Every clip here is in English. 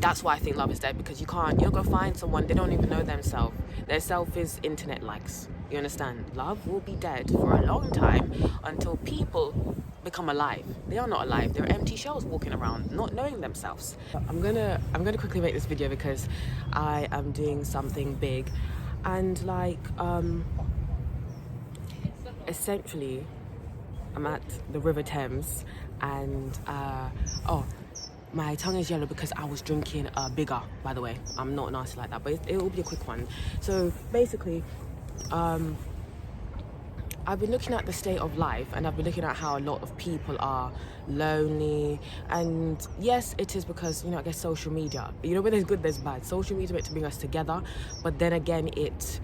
That's why I think love is dead, because you'll go find someone, they don't even know themselves. Their self is internet likes. You understand? Love will be dead for a long time until people become alive. They are not alive. They're empty shells walking around, not knowing themselves. I'm gonna quickly make this video because I am doing something big, and essentially I'm at the River Thames, and my tongue is yellow because I was drinking bigger, by the way. I'm not nasty like that, but it will be a quick one. So basically, I've been looking at the state of life, and I've been looking at how a lot of people are lonely. And yes, it is because, I guess social media, when there's good, there's bad. Social media is meant to bring us together, but then again, it's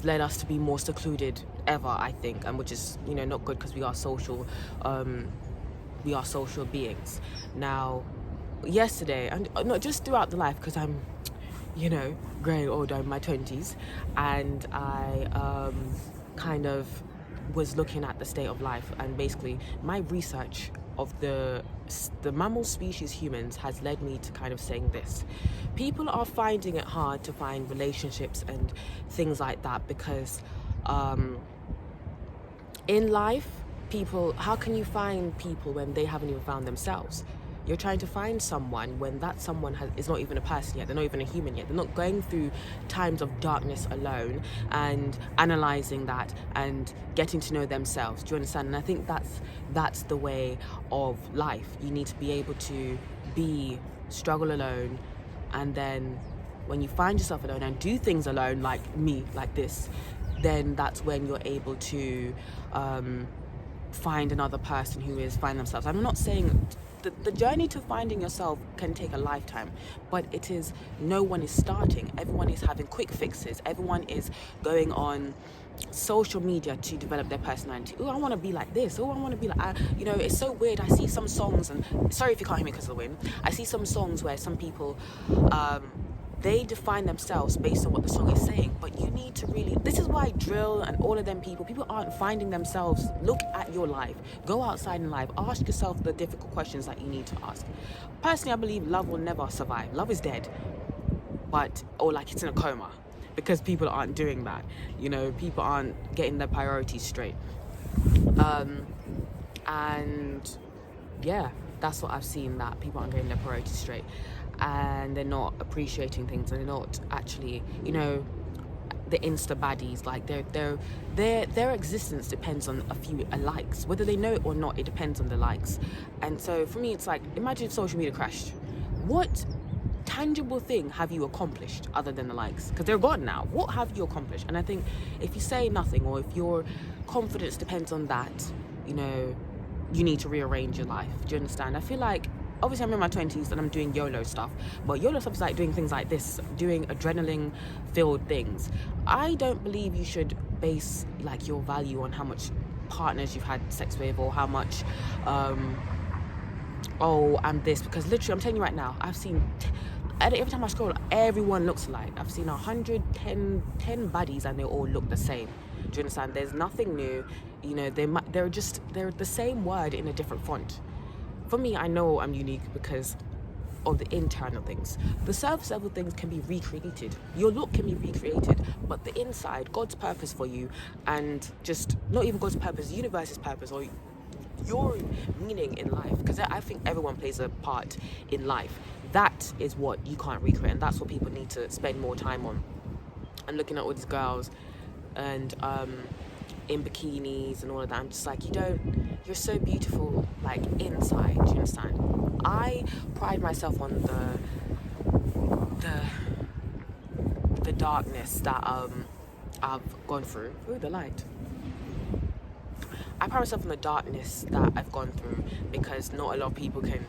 led us to be more secluded ever, I think, and which is, not good, because we are social beings. Now, yesterday, and not just throughout the life, because I'm, growing older in my 20s, and I kind of was looking at the state of life, and basically my research of the mammal species humans has led me to kind of saying this: people are finding it hard to find relationships and things like that, because in life, how can you find people when they haven't even found themselves? You're trying to find someone when that someone is not even a person yet. They're not even a human yet. They're not going through times of darkness alone and analysing that and getting to know themselves. Do you understand? And I think that's the way of life. You need to be able to struggle alone, and then when you find yourself alone and do things alone, like me, like this, then that's when you're able to find another person who is finding themselves. I'm not saying the journey to finding yourself can take a lifetime, but no one is starting. Everyone is having quick fixes. Everyone is going on social media to develop their personality. Oh, I want to be like this. Oh, I want to be like, it's so weird. I see some songs, and sorry if you can't hear me because of the wind. I see some songs where some people, they define themselves based on what the song is saying, but you need to really, this is why drill and all of them people aren't finding themselves. Look at your life, go outside in life, ask yourself the difficult questions that you need to ask. Personally, I believe love will never survive. Love is dead, or like it's in a coma, because people aren't doing that. People aren't getting their priorities straight. And yeah, that's what I've seen, that people aren't getting their priorities straight, and they're not appreciating things, and they're not actually, the Insta baddies, like their existence depends on a few likes, whether they know it or not. It depends on the likes. And so for me, it's like, imagine social media crashed. What tangible thing have you accomplished other than the likes? Because they're gone now. What have you accomplished? And I think if you say nothing, or if your confidence depends on that, you need to rearrange your life. Do you understand? I feel like, obviously I'm in my 20s and I'm doing YOLO stuff, but YOLO stuff is like doing things like this, doing adrenaline filled things. I don't believe you should base like your value on how much partners you've had sex with, or how much I'm this, because literally I'm telling you right now, I've seen every time I scroll, everyone looks alike. I've seen 10 buddies and they all look the same. Do you understand? There's nothing new. They're the same word in a different font. For me, I know I'm unique because of the internal things. The surface level things can be recreated. Your look can be recreated, but the inside, God's purpose for you, and just not even God's purpose, the universe's purpose, or your meaning in life, because I think everyone plays a part in life. That is what you can't recreate, and that's what people need to spend more time on. And looking at all these girls and in bikinis and all of that, I'm just like, you're so beautiful, like inside. Do you understand? I pride myself on the darkness that I've gone through. Ooh, the light. I pride myself on the darkness that I've gone through, because not a lot of people can,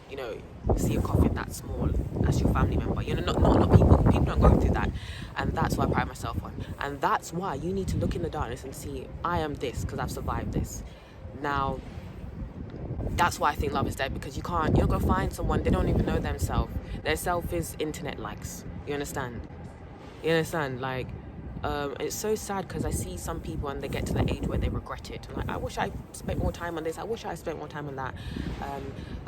see a coffin that small as your family member. Not a lot of people don't go through that, and that's what I pride myself on. And that's why you need to look in the darkness and see, I am this because I've survived this. Now, that's why I think love is dead, because you'll go find someone, they don't even know themselves. Their self is internet likes. You understand? Like, It's so sad because I see some people and they get to the age where they regret it. Like, I wish I spent more time on this. I wish I spent more time on that.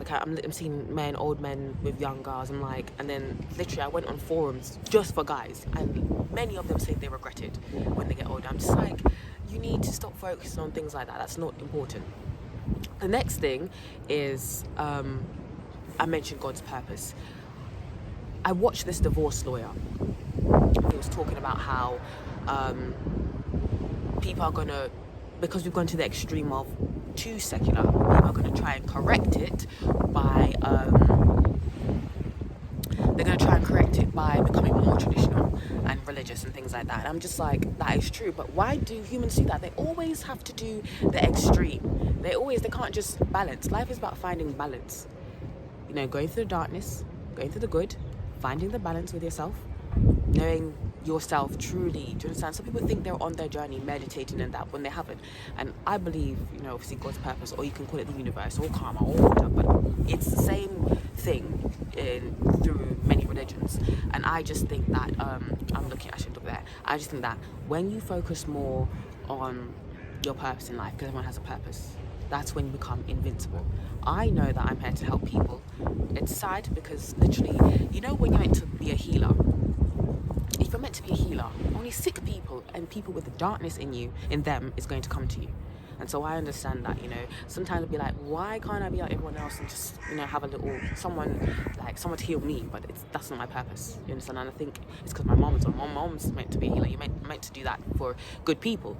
I'm seeing old men with young girls. I'm like, and then literally I went on forums just for guys, and many of them say they regret it when they get older. I'm just like, you need to stop focusing on things like that. That's not important. The next thing is, I mentioned God's purpose. I watched this divorce lawyer. He was talking about how people are going to, because we've gone to the extreme of too secular, people are going to try and correct it by, they're going to try and correct it by becoming more traditional and religious and things like that. And I'm just like, that is true, but why do humans do that? They always have to do the extreme. They can't just balance. Life is about finding balance. You know, going through the darkness, going through the good, finding the balance with yourself, knowing yourself truly. Do you understand? Some people think they're on their journey meditating and that when they haven't. And I believe, you know, obviously God's purpose, or you can call it the universe or karma or whatever, but it's the same thing through many religions. And I just think that I should look there. I just think that when you focus more on your purpose in life, because everyone has a purpose, that's when you become invincible. I know that I'm here to help people. It's sad because literally, you know, when you're meant to be a healer, if you're meant to be a healer, only sick people and people with the darkness in them is going to come to you. And so I understand that, you know, sometimes I'll be like, why can't I be like everyone else and just, you know, have a little someone to heal me? But that's not my purpose, you understand? And I think it's because my mom's meant to be a healer. You're meant to do that for good people.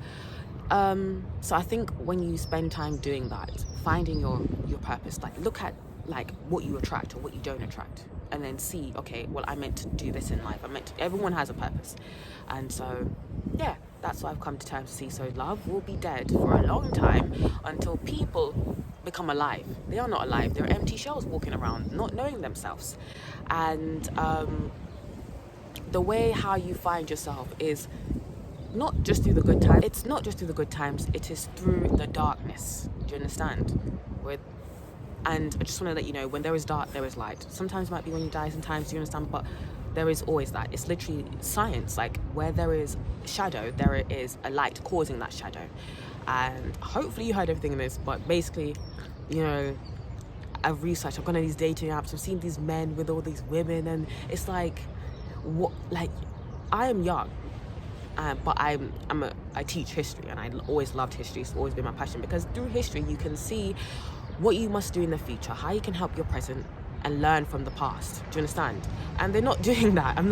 So I think when you spend time doing that, finding your purpose, like look at like what you attract or what you don't attract, and then see, okay, well, I meant to do this in life. Everyone has a purpose. And so, yeah, that's what I've come to terms to see. So love will be dead for a long time until people become alive. They are not alive. They're empty shells walking around, not knowing themselves. And the way how you find yourself is not just through the good times. It's not just through the good times. It is through the darkness. Do you understand? And I just want to let you know, when there is dark, there is light. Sometimes it might be when you die, sometimes, you understand, but there is always that. It's literally science. Like, where there is shadow, there is a light causing that shadow. And hopefully you heard everything in this, but basically, you know, I've researched, I've gone on these dating apps, I've seen these men with all these women, and it's like, what? Like, I am young. But I teach history, and I always loved history. It's always been my passion, because through history you can see what you must do in the future, how you can help your present and learn from the past. Do you understand? And they're not doing that. I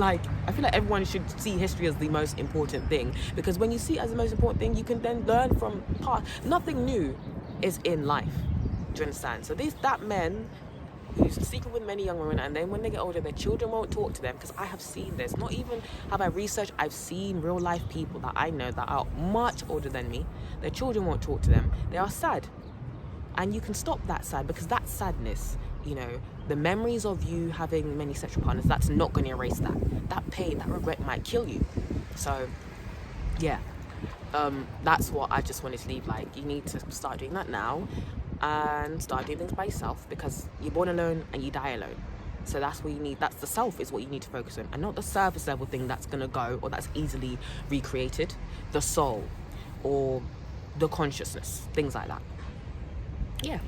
feel like everyone should see history as the most important thing, because when you see it as the most important thing, you can then learn from past. Nothing new is in life. Do you understand? So that men who's sleeping with many young women, and then when they get older, their children won't talk to them, because I have seen this. Not even have I researched, I've seen real life people that I know that are much older than me. Their children won't talk to them. They are sad. And you can stop that sad, because that sadness, you know, the memories of you having many sexual partners, that's not going to erase that. That pain, that regret might kill you. So, yeah, that's what I just wanted to leave. Like, you need to start doing that now, and start doing things by yourself, because you're born alone and you die alone. So that's what you need. That's the self is what you need to focus on, and not the surface level thing that's going to go, or that's easily recreated. The soul or the consciousness, things like that. Yeah.